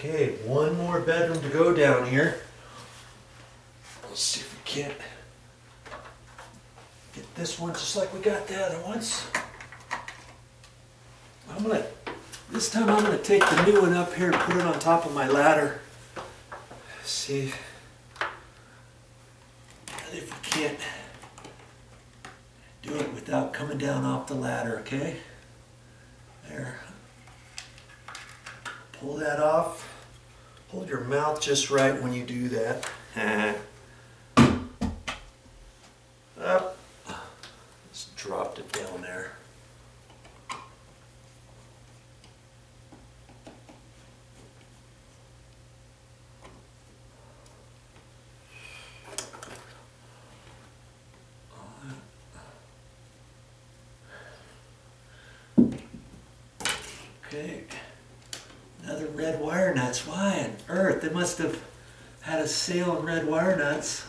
Okay, one more bedroom to go down here. Let's see if we can't get this one just like we got the other ones. This time I'm gonna take the new one up here and put it on top of my ladder. See if we can't do it without coming down off the ladder, okay? There. Pull that off. Hold your mouth just right when you do that. Up. Just dropped it down there. Okay. Another red wire nuts. Why on earth? They must have had a sale on red wire nuts.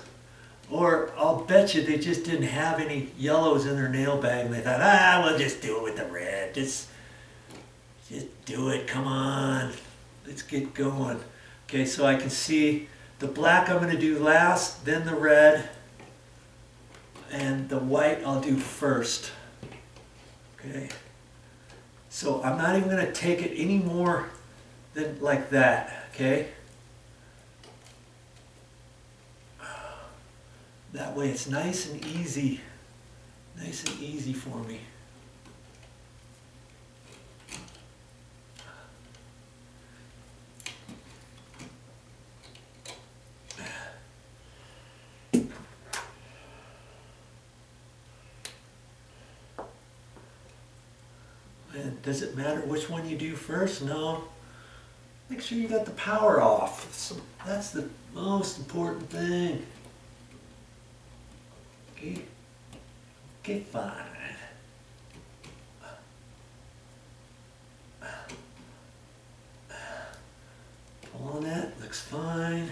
Or I'll bet you they just didn't have any yellows in their nail bag and they thought, we'll just do it with the red. Just do it. Come on. Let's get going. Okay, so I can see the black I'm going to do last, then the red, and the white I'll do first. Okay. So I'm not even going to take it any more than like that, okay? That way it's nice and easy for me. And does it matter which one you do first? No. Make sure you got the power off. So that's the most important thing. Okay. Okay, fine. Pull on that, looks fine.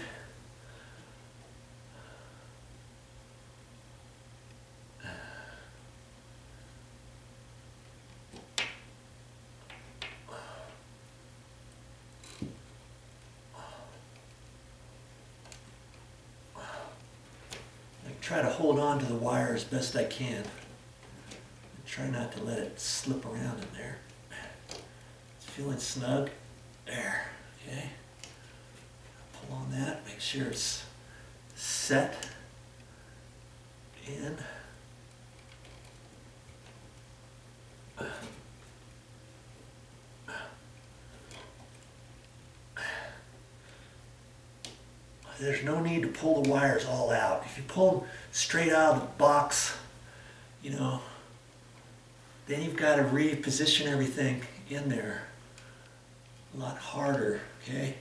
Try to hold on to the wire as best I can. And try not to let it slip around in there. It's feeling snug. There, okay. Pull on that, make sure it's set in. There's no need to pull the wires all out. If you pull them straight out of the box, you know, then you've got to reposition everything in there a lot harder, okay?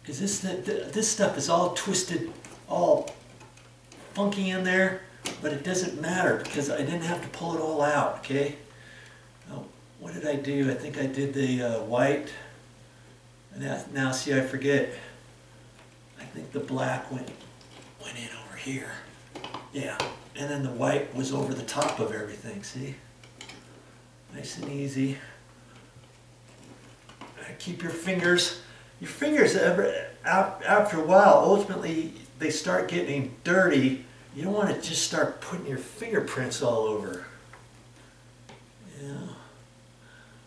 Because this stuff is all twisted, all funky in there, but it doesn't matter because I didn't have to pull it all out, okay? Now, what did I do? I think I did the white. And now see, I forget. I think the black went in over here. Yeah, and then the white was over the top of everything, see? Nice and easy. Keep your fingers after a while, ultimately they start getting dirty. You don't want to just start putting your fingerprints all over. Yeah.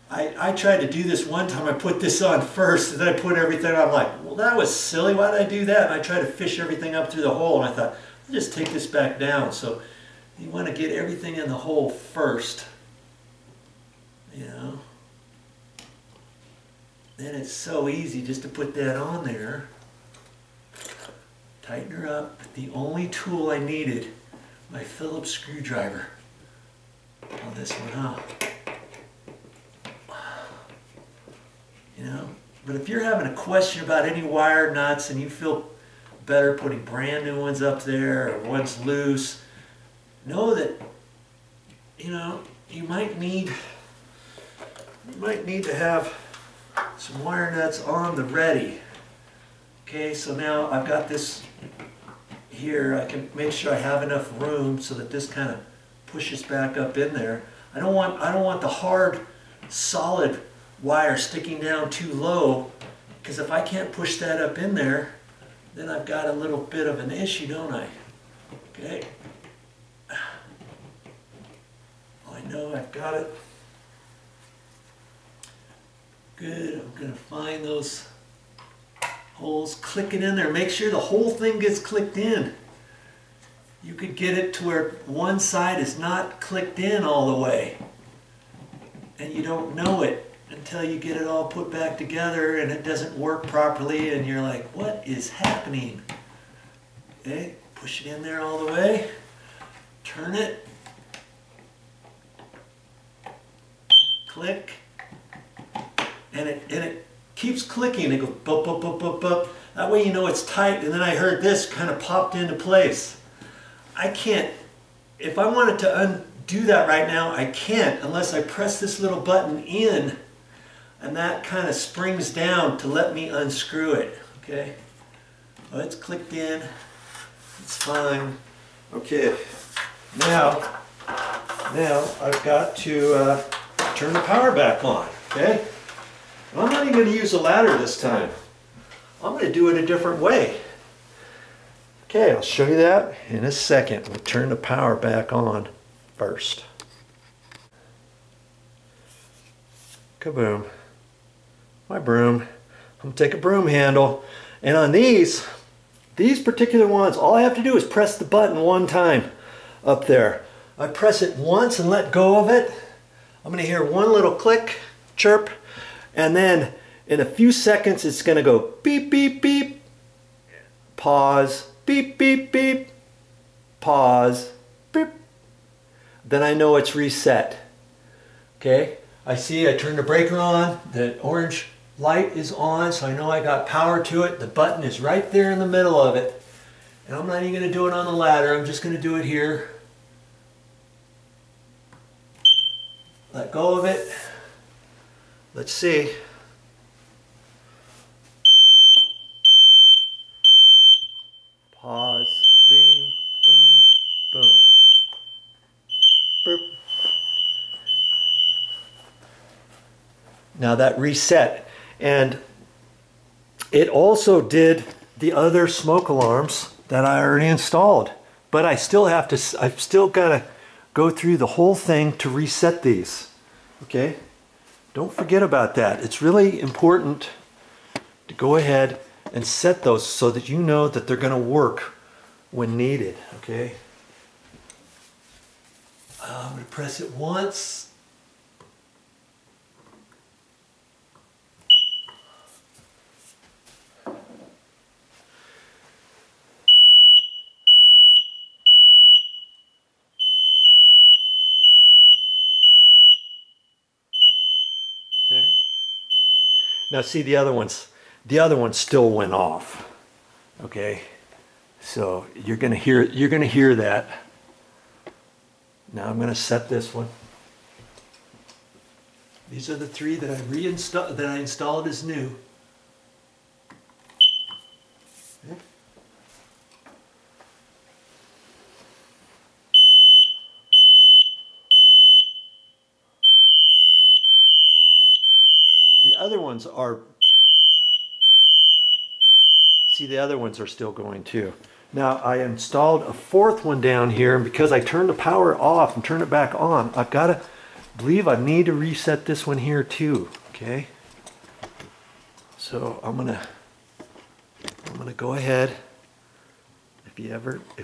I tried to do this one time. I put this on first and then I put everything on. I'm like, well, that was silly. Why did I do that? And I tried to fish everything up through the hole and I thought, I'll just take this back down. So you want to get everything in the hole first. You know. Then it's so easy just to put that on there. Tighten her up. The only tool I needed, my Phillips screwdriver on this one, huh? You know, but if you're having a question about any wire nuts and you feel better putting brand new ones up there or ones loose, know that, you know, you might need to have some wire nuts on the ready. Okay, so now I've got this here. I can make sure I have enough room so that this kind of pushes back up in there. I don't want the hard, solid wire sticking down too low Because if I can't push that up in there, then I've got a little bit of an issue, don't I? Okay. I know I've got it. Good. I'm going to find those holes, click it in there. Make sure the whole thing gets clicked in. You could get it to where one side is not clicked in all the way. And you don't know it until you get it all put back together and it doesn't work properly and you're like, what is happening? Okay, push it in there all the way. Turn it. Click. And it keeps clicking. It goes bup, bup, bup, bup, bup. That way you know it's tight. And then I heard this kind of popped into place. I can't, if I wanted to undo that right now, I can't unless I press this little button in and that kind of springs down to let me unscrew it. Okay? Well, it's clicked in. It's fine. Okay. Now I've got to turn the power back on. Okay? I'm not even going to use a ladder this time. I'm going to do it a different way. Okay, I'll show you that in a second. We'll turn the power back on first. Kaboom. My broom. I'm going to take a broom handle. And on these particular ones, all I have to do is press the button one time up there. I press it once and let go of it. I'm going to hear one little click, chirp. And then in a few seconds, it's going to go beep, beep, beep, pause, beep, beep, beep, pause, beep. Then I know it's reset. Okay, I see I turned the breaker on, the orange light is on, so I know I got power to it. The button is right there in the middle of it. And I'm not even going to do it on the ladder, I'm just going to do it here. Let go of it. Let's see. Pause, beam, boom, boom. Boop. Now that reset. And it also did the other smoke alarms that I already installed. But I've still got to go through the whole thing to reset these. Okay? Don't forget about that. It's really important to go ahead and set those so that you know that they're going to work when needed. Okay? I'm going to press it once. Okay. Now see the other ones still went off. Okay. So you're going to hear that. Now I'm going to set this one. These are the three that I installed as new. Okay. The other ones are, see, the other ones are still going too. Now I installed a fourth one down here, and because I turned the power off and turned it back on, I've got to believe I need to reset this one here too. Okay. So I'm gonna go ahead. If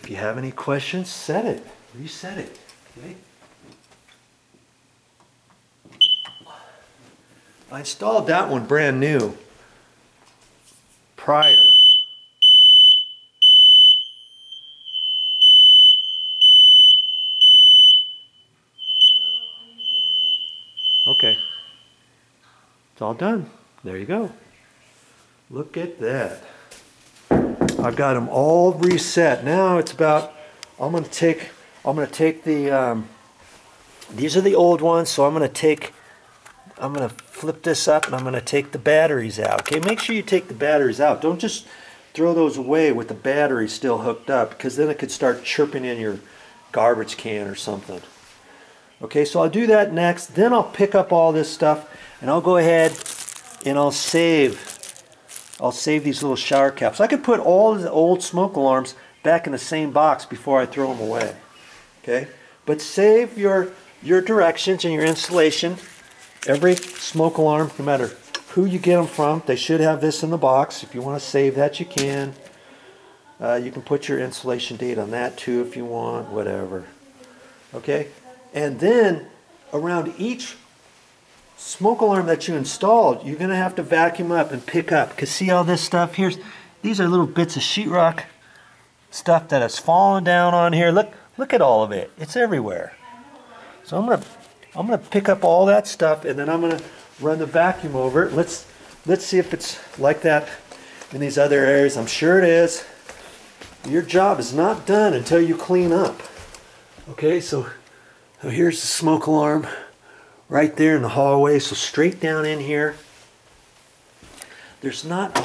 you have any questions, set it, reset it. Okay. I installed that one brand new prior. Okay. It's all done. There you go. Look at that. I've got them all reset. Now it's about, I'm going to take the, these are the old ones, so I'm going to flip this up and I'm going to take the batteries out. Okay, make sure you take the batteries out. Don't just throw those away with the battery still hooked up, because then it could start chirping in your garbage can or something. Okay, so I'll do that next. Then I'll pick up all this stuff and I'll go ahead and I'll save I'll save these little shower caps. I could put all of the old smoke alarms back in the same box before I throw them away. Okay? But save your directions and your installation. Every smoke alarm, no matter who you get them from, they should have this in the box. If you want to save that, you can. You can put your installation date on that too if you want, whatever. Okay? And then around each smoke alarm that you installed, you're going to have to vacuum up and pick up. Because see all this stuff here? These are little bits of sheetrock stuff that has fallen down on here. Look at all of it. It's everywhere. So I'm gonna pick up all that stuff, and then I'm gonna run the vacuum over it. Let's see if it's like that in these other areas. I'm sure it is. Your job is not done until you clean up. Okay, so here's the smoke alarm right there in the hallway. So straight down in here. There's not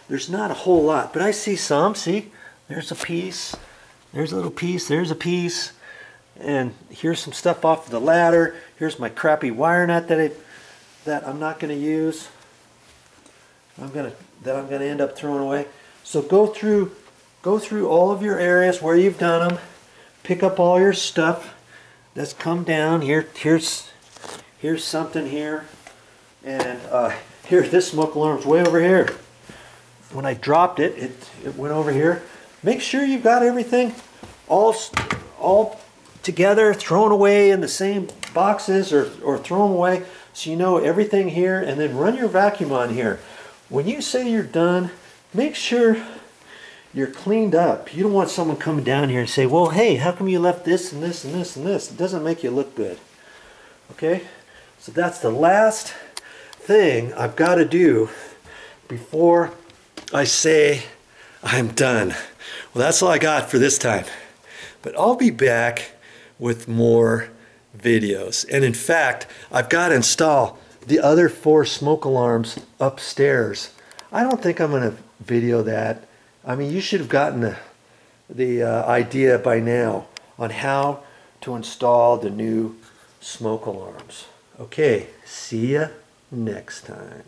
a whole lot, but I see some. See, there's a piece. There's a little piece. There's a piece. And here's some stuff off the ladder. Here's my crappy wire nut that I'm not going to use. I'm going to end up throwing away. So go through all of your areas where you've done them. Pick up all your stuff that's come down. Here's something here, and here, this smoke alarm's way over here. When I dropped it, it went over here. Make sure you've got everything all together, thrown away in the same boxes, or throw them away so you know everything here, and then run your vacuum on here. When you say you're done, make sure you're cleaned up. You don't want someone coming down here and say, well, hey, how come you left this and this and this and this? It doesn't make you look good. Okay? So that's the last thing I've got to do before I say I'm done. Well, that's all I got for this time. But I'll be back with more videos. And in fact, I've got to install the other 4 smoke alarms upstairs. I don't think I'm going to video that. I mean, you should have gotten the idea by now on how to install the new smoke alarms. Okay, see ya next time.